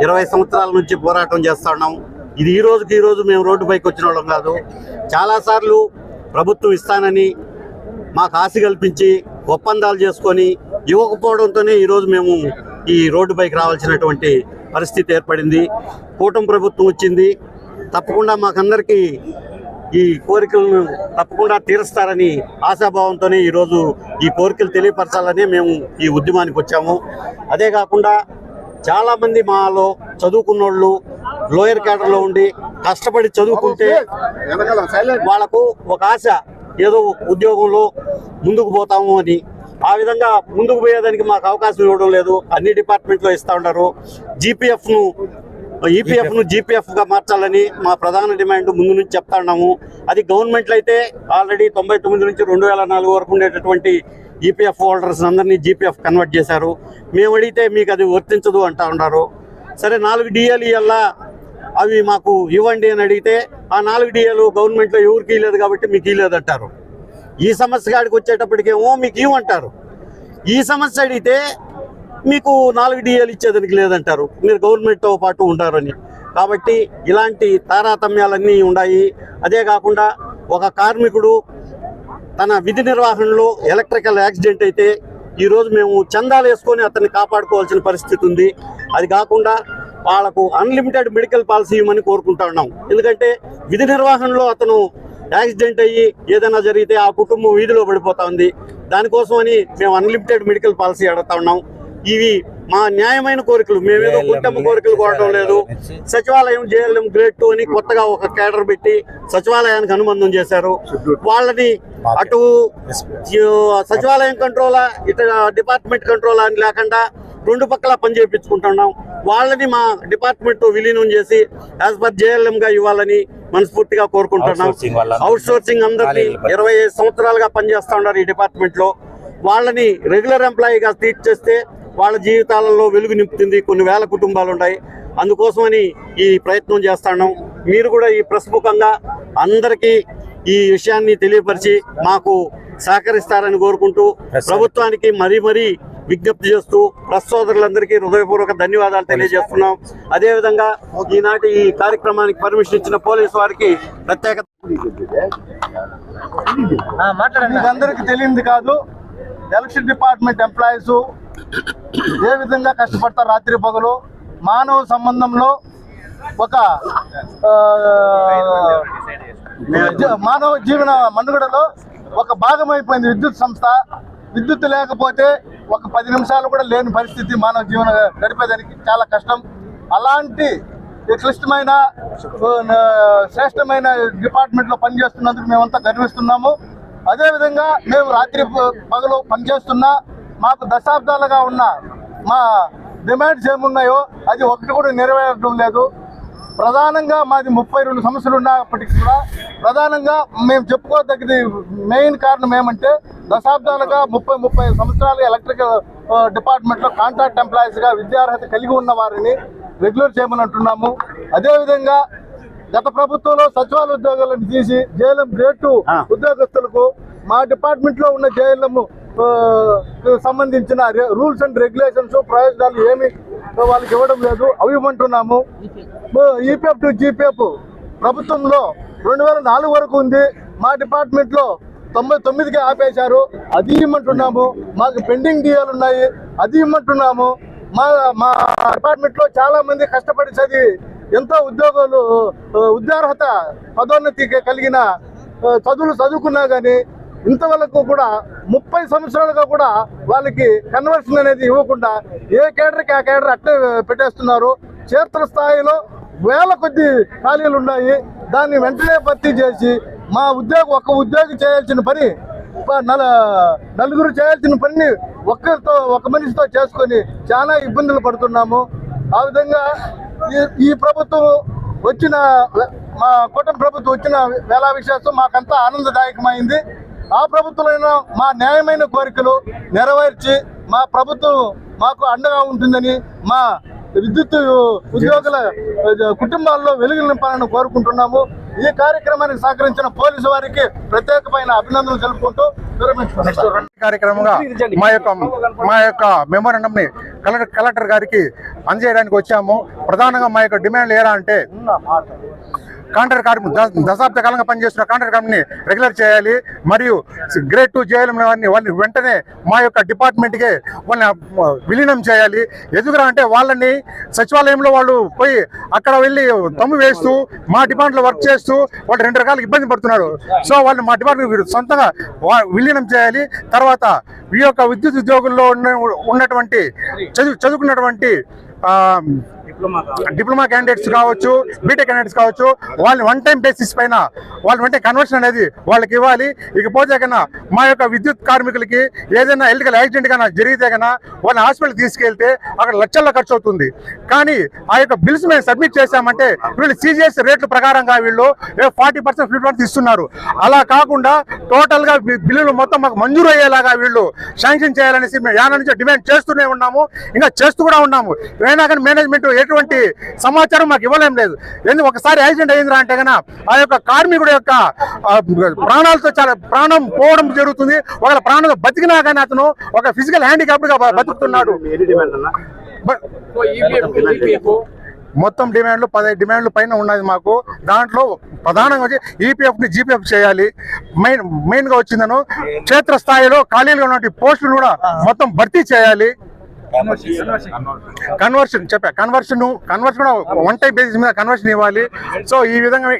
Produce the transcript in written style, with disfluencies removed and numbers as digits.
20 సంవత్సరాల నుంచి పోరాటం చేస్తా ఉన్నాం. ఇది ఈ రోజు మేము రోడ్డుపైకి వచ్చిన వాళ్ళం కాదు. చాలాసార్లు ప్రభుత్వం ఇస్తానని మాకు ఆశ కల్పించి ఒప్పందాలు చేసుకొని ఇవ్వకపోవడంతోనే ఈరోజు మేము ఈ రోడ్డుపైకి రావాల్సినటువంటి పరిస్థితి ఏర్పడింది. కూటమి ప్రభుత్వం వచ్చింది, తప్పకుండా మాకందరికీ ఈ కోరికలను తప్పకుండా తీరుస్తారని ఆశాభావంతోనే ఈరోజు ఈ కోరికలు తెలియపరచాలని మేము ఈ ఉద్యమానికి వచ్చాము. అదే కాకుండా చాలామంది మాలో చదువుకున్నోళ్ళు లోయర్ క్యాడర్లో ఉండి కష్టపడి చదువుకుంటే వాళ్ళకు ఒక ఆశ, ఏదో ఉద్యోగంలో ముందుకు పోతాము అని. ఆ విధంగా ముందుకు పోయేదానికి మాకు అవకాశం ఇవ్వడం లేదు. అన్ని డిపార్ట్మెంట్లో ఇస్తూ ఉన్నారు. ఈపీఎఫ్ను జీపీఎఫ్గా మార్చాలని మా ప్రధాన డిమాండ్ ముందు నుంచి చెప్తా ఉన్నాము. అది గవర్నమెంట్లో అయితే ఆల్రెడీ 99 నుంచి 2004 వరకు ఉండేటటువంటి ఈపీఎఫ్ హోల్డర్స్ అందరినీ జీపీఎఫ్ కన్వర్ట్ చేశారు. మేము అడిగితే మీకు అది వర్తించదు అంటూ ఉన్నారు. సరే 4 డిఏలు ఇవ్వాలా, అవి మాకు ఇవ్వండి అని అడిగితే ఆ 4 డిఏలు గవర్నమెంట్లో ఎవరికి ఇవ్వలేదు కాబట్టి మీకు ఇవ్వలేదు అంటారు. ఈ సమస్య కాడికి వచ్చేటప్పటికేమో మీకు ఇవ్వమంటారు. ఈ సమస్య అడిగితే మీకు 4 డిఏలు ఇచ్చేదానికి లేదంటారు, మీరు గవర్నమెంట్తో పాటు ఉంటారని. కాబట్టి ఇలాంటి తారతమ్యాలన్నీ ఉన్నాయి. అదే కాకుండా ఒక కార్మికుడు తన విధి నిర్వహణలో ఎలక్ట్రికల్ యాక్సిడెంట్ అయితే ఈరోజు మేము చందాలు వేసుకొని అతన్ని కాపాడుకోవాల్సిన పరిస్థితి ఉంది. అది కాకుండా వాళ్ళకు అన్లిమిటెడ్ మెడికల్ పాలసీ ఇవ్వమని కోరుకుంటా ఉన్నాం. ఎందుకంటే విధి నిర్వహణలో అతను యాక్సిడెంట్ అయ్యి ఏదైనా జరిగితే ఆ కుటుంబం వీధిలో పడిపోతా ఉంది. దానికోసమని మేము అన్లిమిటెడ్ మెడికల్ పాలసీ అడుగుతా ఉన్నాం. ఇవి మా న్యాయమైన కోరికలు, మేమేదో కుటుంబ కోరికలు కోరడం లేదు. సచివాలయం జేఎల్ఎం గ్రేడ్ 2 అని కొత్తగా ఒక కేడర్ పెట్టి సచివాలయానికి అనుబంధం చేశారు. వాళ్ళని అటు సచివాలయం కంట్రోలా ఇటు డిపార్ట్మెంట్ కంట్రోలా అని లేకుండా 2 పక్కల పని చేయించుకుంటున్నాం. వాళ్ళని మా డిపార్ట్మెంట్తో విలీనం చేసి యాజ్ పర్ జేఎల్ఎంగా ఇవ్వాలని మనస్ఫూర్తిగా కోరుకుంటున్నాం. అవుట్ సోర్సింగ్ అందరినీ 25 సంవత్సరాలుగా పనిచేస్తూ ఉన్నారు ఈ డిపార్ట్మెంట్లో. వాళ్ళని రెగ్యులర్ ఎంప్లాయీగా ట్రీట్ చేస్తే వాళ్ళ జీవితాలలో వెలుగు నింపుతుంది. కొన్ని వేల కుటుంబాలు ఉన్నాయి. అందుకోసమని ఈ ప్రయత్నం చేస్తున్నాం. మీరు కూడా ఈ ప్రస్ముఖంగా అందరికీ ఈ విషయాన్ని తెలియపరిచి మాకు సహకరిస్తారని కోరుకుంటూ ప్రభుత్వానికి మరీ విజ్ఞప్తి చేస్తూ ప్రెస్ సోదరులందరికీ హృదయపూర్వక ధన్యవాదాలు తెలియజేస్తున్నాం. అదేవిధంగా ఈనాటి ఈ కార్యక్రమానికి పర్మిషన్ ఇచ్చిన పోలీసు వారికి ప్రత్యేక అందరికీ తెలియంది కాదు, ఎలక్షన్ డిపార్ట్మెంట్ ఎంప్లాయీస్ ఏ విధంగా కష్టపడతారు రాత్రి పగలు. మానవ సంబంధంలో ఒక మానవ జీవన మనుగడలో ఒక భాగం అయిపోయింది విద్యుత్ సంస్థ. విద్యుత్ లేకపోతే ఒక 10 నిమిషాలు కూడా లేని పరిస్థితి. మానవ జీవన గడిపేదానికి చాలా కష్టం. అలాంటి క్లిష్టమైన శ్రేష్టమైన డిపార్ట్మెంట్లో పనిచేస్తున్నందుకు మేమంతా గర్విస్తున్నాము. అదేవిధంగా మేము రాత్రి పగలు పనిచేస్తున్నా మాకు దశాబ్దాలుగా ఉన్న మా డిమాండ్స్ ఏమున్నాయో అది ఒకటి కూడా నెరవేరడం లేదు. ప్రధానంగా మాది 32 సమస్యలు ఉన్నప్పటికీ కూడా ప్రధానంగా మేము చెప్పుకోదగ్గది మెయిన్ కారణం ఏమంటే దశాబ్దాలుగా 30 సంవత్సరాలుగా ఎలక్ట్రికల్ డిపార్ట్మెంట్లో కాంట్రాక్ట్ ఎంప్లాయీస్గా విద్యార్హత కలిగి ఉన్న వారిని రెగ్యులర్ చేయమని అంటున్నాము. అదేవిధంగా గత ప్రభుత్వంలో సచివాలయ ఉద్యోగాలను తీసి జేఎల్ఎం గ్రేడ్ 2 ఉద్యోగస్తులకు మా డిపార్ట్మెంట్లో ఉన్న జేఎల్ఎం సంబంధించిన రూల్స్ అండ్ రెగ్యులేషన్స్ ప్రయోజనాలు ఏమి వాళ్ళకి ఇవ్వడం లేదు, అవి ఇవ్వమంటున్నాము. ఈపీఎఫ్ టు జీపీఎఫ్ ప్రభుత్వంలో 2004 వరకు ఉంది. మా డిపార్ట్మెంట్లో 99కి ఆపేశారు, అది ఇవ్వమంటున్నాము. మాకు పెండింగ్ డిఏలు ఉన్నాయి, అది ఇవ్వమంటున్నాము. మా డిపార్ట్మెంట్లో చాలా మంది కష్టపడి చదివి ఎంతో ఉద్యోగాలు ఉద్యోగార్హత పదోన్నతి కలిగిన చదువుకున్నా కానీ ఇంతవరకు కూడా 30 సంవత్సరాలుగా కూడా వాళ్ళకి కన్వర్షన్ అనేది ఇవ్వకుండా ఏ కేడర్కి ఆ కేడర్ అట్లే పెట్టేస్తున్నారు. క్షేత్ర స్థాయిలో వేల కొద్ది ఖాళీలు ఉన్నాయి. దాన్ని వెంటనే భర్తీ చేసి మా ఒక ఉద్యోగి చేయాల్సిన పని నలుగురు చేయాల్సిన పనిని ఒక మనిషితో చేసుకొని చాలా ఇబ్బందులు పడుతున్నాము. ఆ విధంగా ఈ ప్రభుత్వం వచ్చిన మా కూటమి ప్రభుత్వం వచ్చిన వేళ విశేషం మాకంతా ఆనందదాయకమైంది. ఆ ప్రభుత్వంలో మా న్యాయమైన కోరికలు నెరవేర్చి మా ప్రభుత్వం మాకు అండగా ఉంటుందని మా విద్యుత్ ఉద్యోగుల కుటుంబాల్లో వెలుగు నింపాలని కోరుకుంటున్నాము. ఈ కార్యక్రమానికి సహకరించిన పోలీసు వారికి ప్రత్యేకమైన అభినందనలు తెలుపుకుంటూ విరమించుకుంటున్నాను. కార్యక్రమంగా మా యొక్క మెమోరాండం ని కలెక్టర్ గారికి అందజేయడానికి వచ్చాము. ప్రధానంగా మా యొక్క డిమాండ్లు ఎలా అంటే కాంట్రాక్ట్ కార్మికులు దశాబ్ద కాలంగా పనిచేస్తున్న కాంట్రాక్ట్ కార్మికుని రెగ్యులర్ చేయాలి, మరియు గ్రేడ్ 2 జేఎల్ఎం వాళ్ళని వెంటనే మా యొక్క డిపార్ట్మెంట్కే వాళ్ళని విలీనం చేయాలి. ఎందుకురా అంటే వాళ్ళని సచివాలయంలో వాళ్ళు పోయి అక్కడ వెళ్ళి తమ్ము వేస్తూ మా డిపార్ట్మెంట్లో వర్క్ చేస్తూ వాళ్ళు 2 రకాల ఇబ్బంది పడుతున్నారు. సో వాళ్ళని మా డిపార్ట్మెంట్ సొంతంగా విలీనం చేయాలి. తర్వాత ఈ యొక్క విద్యుత్ ఉద్యోగుల్లో ఉన్నటువంటి చదువుకున్నటువంటి డిప్లొమా క్యాండిడేట్స్ కావచ్చు, బీటెక్ క్యాండిడేట్స్ కావచ్చు, వాళ్ళని 1 టైం బేసిస్ పైన వాళ్ళ వెంటనే కన్వర్షన్ అనేది వాళ్ళకి ఇవ్వాలి. ఇకపోతే కన్నా మా యొక్క విద్యుత్ కార్మికులకి ఏదైనా ఎలక్ట్రికల్ యాక్సిడెంట్ కన్నా జరిగితే కన్నా వాళ్ళని హాస్పిటల్ తీసుకెళ్తే అక్కడ లక్షల్లో ఖర్చు అవుతుంది. కానీ ఆ యొక్క బిల్స్ మేము సబ్మిట్ చేశామంటే వీళ్ళు సీజీఎస్ రేట్ల ప్రకారంగా వీళ్ళు 40% 50% ఇస్తున్నారు. అలా కాకుండా టోటల్ గా బిల్లులు మొత్తం మాకు మంజూరు అయ్యేలాగా వీళ్ళు శాంక్షన్ చేయాలనేసి మేము యాన నుంచి డిమాండ్ చేస్తూనే ఉన్నాము, ఇంకా చేస్తూ కూడా ఉన్నాము. అయినా కానీ మేనేజ్మెంట్ ఎటువంటి సమాచారం మాకు ఇవ్వలేం లేదు. ఎందుకు ఒకసారి యాక్సిడెంట్ అయిందిరా అంటే కన్నా ఆ యొక్క కార్మికుడు యొక్క ప్రాణాలతో చాలా ప్రాణం పోవడం జరుగుతుంది. ఒకవేళ ప్రాణం బతికినా కానీ అతను ఒక ఫిజికల్ హ్యాండిక్యాప్డ్ గా బతుకుతున్నాడు. మొత్తం డిమాండ్లు 15 డిమాండ్లు పైన ఉన్నది మాకు. దాంట్లో ప్రధానంగా వచ్చి ఈపీఎఫ్ ని జీపీఎఫ్ చేయాలి. మెయిన్ గా వచ్చిందను క్షేత్రస్థాయిలో ఖాళీలుగా ఉన్న పోస్టులు కూడా మొత్తం భర్తీ చేయాలి. కన్వర్షన్ కూడా 1 టైం బేసిస్ మీద కన్వర్షన్ ఇవ్వాలి. సో ఈ విధంగా